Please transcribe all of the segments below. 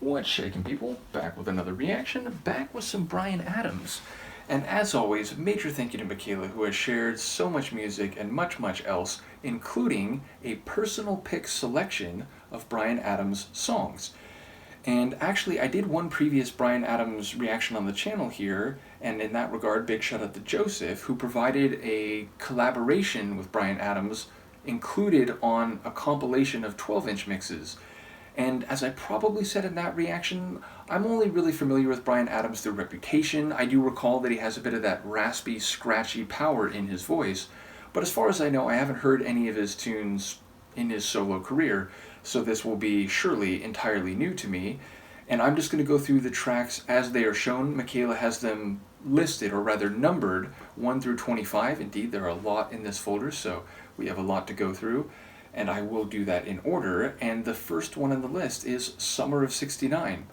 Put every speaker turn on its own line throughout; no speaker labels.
What's shaking, people? Back with another reaction, back with some Bryan Adams. And as always, a major thank you to Michaela, who has shared so much music and much, much else, including a personal pick selection of Bryan Adams songs. And actually, I did one previous Bryan Adams reaction on the channel here, and in that regard, big shout out to Joseph, who provided a collaboration with Bryan Adams included on a compilation of 12-inch mixes. And as I probably said in that reaction, I'm only really familiar with Bryan Adams through reputation. I do recall that he has a bit of that raspy, scratchy power in his voice, but as far as I know, I haven't heard any of his tunes in his solo career, so this will be surely entirely new to me. And I'm just going to go through the tracks as they are shown. Michaela has them listed, or rather numbered, 1 through 25. Indeed, there are a lot in this folder, so we have a lot to go through. And I will do that in order, and the first one on the list is Summer of '69.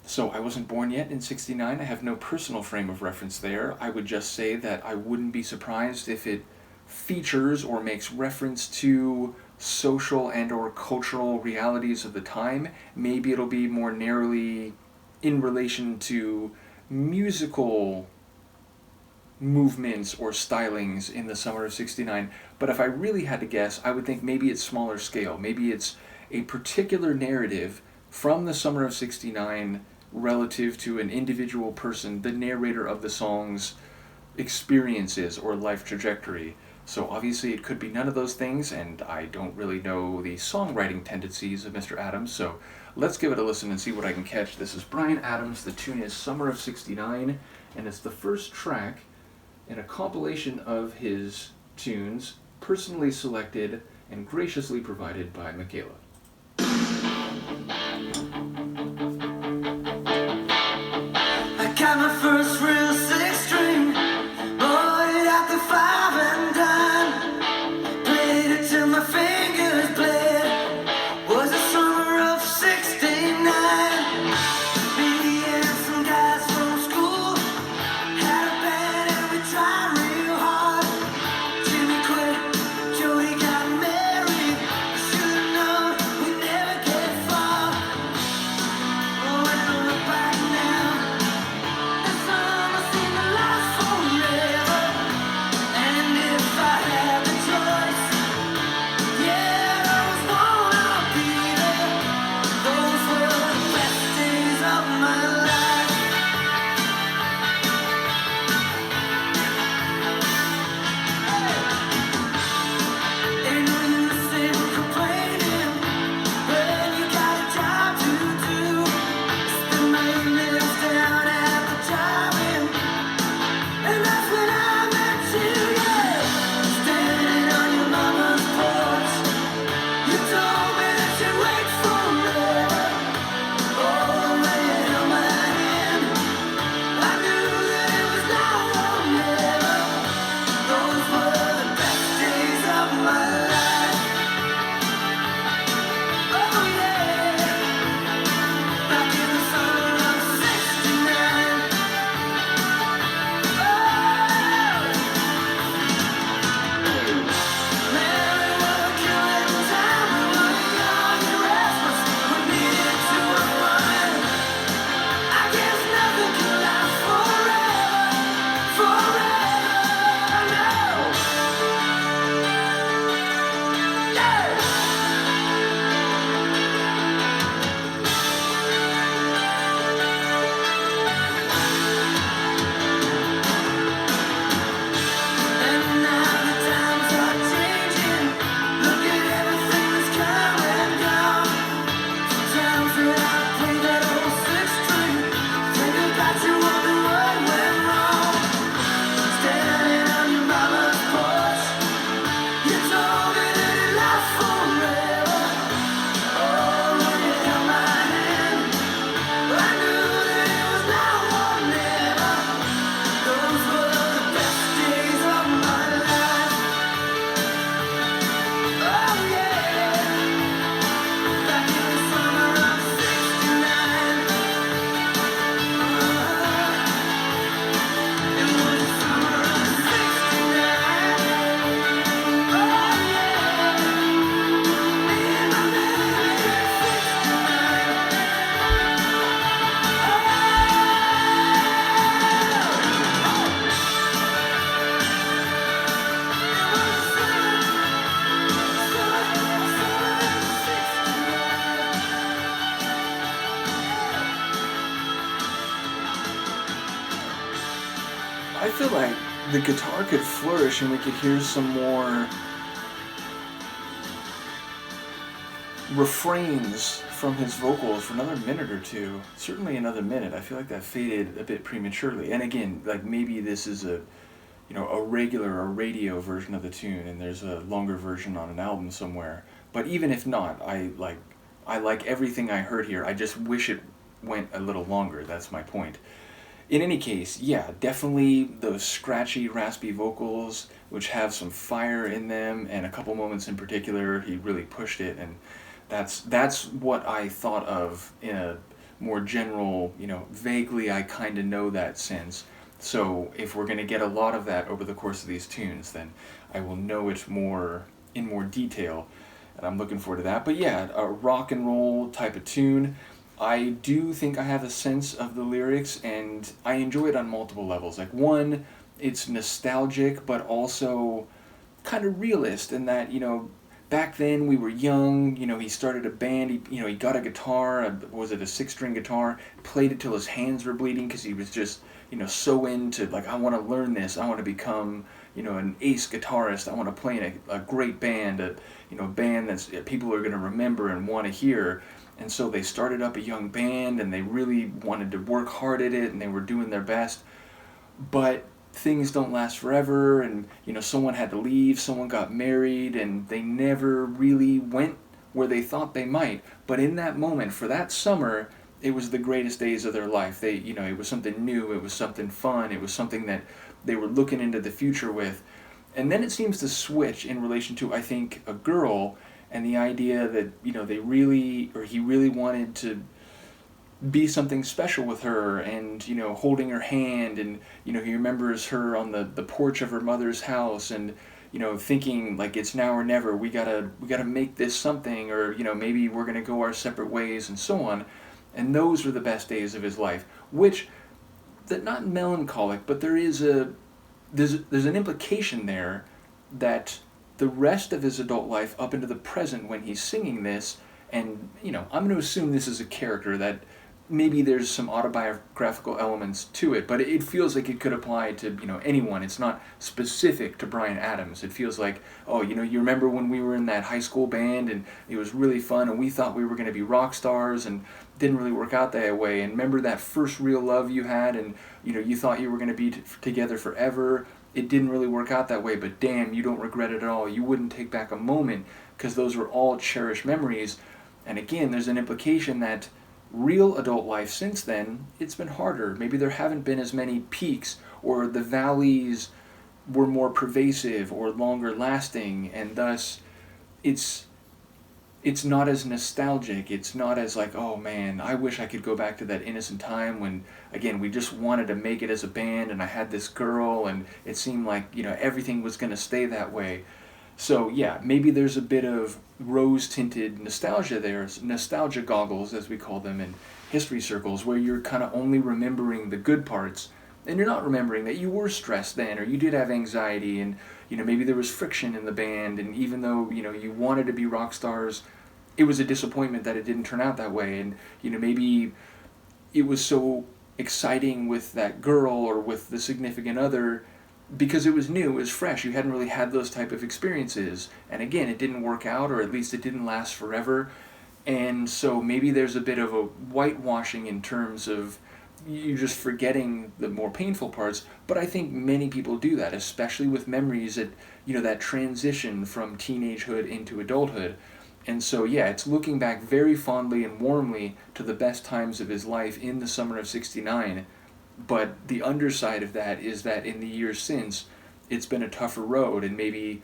So I wasn't born yet in '69, I have no personal frame of reference there. I would just say that I wouldn't be surprised if it features or makes reference to social and or cultural realities of the time. Maybe it'll be more narrowly in relation to musical movements or stylings in the summer of '69, but if I really had to guess, I would think maybe it's smaller scale. Maybe it's a particular narrative from the summer of '69 relative to an individual person, the narrator of the song's experiences or life trajectory. So obviously it could be none of those things, and I don't really know the songwriting tendencies of Mr. Adams, so let's give it a listen and see what I can catch. This is Bryan Adams, the tune is Summer of '69, and it's the first track in a compilation of his tunes, personally selected and graciously provided by Michaela.
I got my first real six string, bought it at the five and dime, played it till my fingers bled, was the summer of '69. Me and some guys from school had a band and we tried real hard. Jimmy quit, Jody got married, should've known
feel like the guitar could flourish and we could hear some more refrains from his vocals for another minute or two. Certainly another minute. I feel like that faded a bit prematurely. And again, like maybe this is a a regular or radio version of the tune and there's a longer version on an album somewhere. But even if not, I like everything I heard here. I just wish it went a little longer. That's my point. In any case, yeah, definitely those scratchy, raspy vocals, which have some fire in them, and a couple moments in particular, he really pushed it, and that's what I thought of in a more general, vaguely I kind of know that sense. So if we're going to get a lot of that over the course of these tunes, then I will know it more in more detail, and I'm looking forward to that. But yeah, a rock and roll type of tune. I do think I have a sense of the lyrics, and I enjoy it on multiple levels. Like one, it's nostalgic, but also kind of realist in that, back then we were young, he started a band, he got a guitar, was it a 6-string guitar, played it till his hands were bleeding because he was just, so into, like, I want to learn this, I want to become, an ace guitarist, I want to play in a great band, a band that's people are going to remember and want to hear. And so they started up a young band and they really wanted to work hard at it and they were doing their best. But things don't last forever and, someone had to leave, someone got married, and they never really went where they thought they might. But in that moment, for that summer, it was the greatest days of their life. They, it was something new, it was something fun, it was something that they were looking into the future with. And then it seems to switch in relation to, I think, a girl and the idea that, he really wanted to be something special with her and, holding her hand and, he remembers her on the porch of her mother's house and, thinking like it's now or never, we gotta make this something or, maybe we're gonna go our separate ways and so on. And those were the best days of his life, which, that not melancholic, but there's an implication there that the rest of his adult life up into the present when he's singing this, and I'm going to assume this is a character that maybe there's some autobiographical elements to it, but it feels like it could apply to anyone. It's not specific to Bryan Adams. It feels like, oh, you remember when we were in that high school band and it was really fun and we thought we were going to be rock stars and didn't really work out that way, and remember that first real love you had and you thought you were going to be together forever. It didn't really work out that way, but damn, you don't regret it at all. You wouldn't take back a moment because those were all cherished memories. And again, there's an implication that real adult life since then, it's been harder. Maybe there haven't been as many peaks, or the valleys were more pervasive or longer lasting, and thus it's not as nostalgic. It's not as like, oh man, I wish I could go back to that innocent time when, again, we just wanted to make it as a band and I had this girl and it seemed like, everything was going to stay that way. So yeah, maybe there's a bit of rose-tinted nostalgia there, nostalgia goggles as we call them in history circles, where you're kind of only remembering the good parts and you're not remembering that you were stressed then or you did have anxiety and maybe there was friction in the band, and even though you wanted to be rock stars, it was a disappointment that it didn't turn out that way, and maybe it was so exciting with that girl or with the significant other because it was new, it was fresh, you hadn't really had those type of experiences, and again, it didn't work out, or at least it didn't last forever, and so maybe there's a bit of a whitewashing in terms of you're just forgetting the more painful parts. But I think many people do that, especially with memories that that transition from teenagehood into adulthood. And so yeah, it's looking back very fondly and warmly to the best times of his life in the summer of '69. But the underside of that is that in the years since, it's been a tougher road, and maybe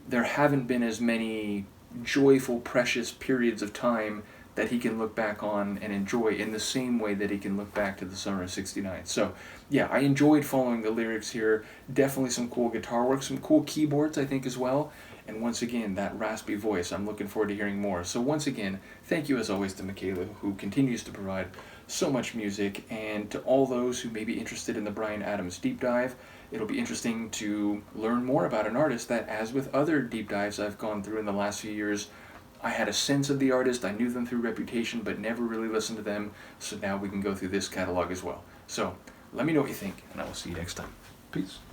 there haven't been as many joyful, precious periods of time that he can look back on and enjoy in the same way that he can look back to the summer of '69. So yeah, I enjoyed following the lyrics here. Definitely some cool guitar work, some cool keyboards I think as well. And once again, that raspy voice, I'm looking forward to hearing more. So once again, thank you as always to Michaela, who continues to provide so much music, and to all those who may be interested in the Bryan Adams deep dive. It'll be interesting to learn more about an artist that, as with other deep dives I've gone through in the last few years, I had a sense of the artist, I knew them through reputation, but never really listened to them, so now we can go through this catalog as well. So, let me know what you think, and I will see you next time. Peace.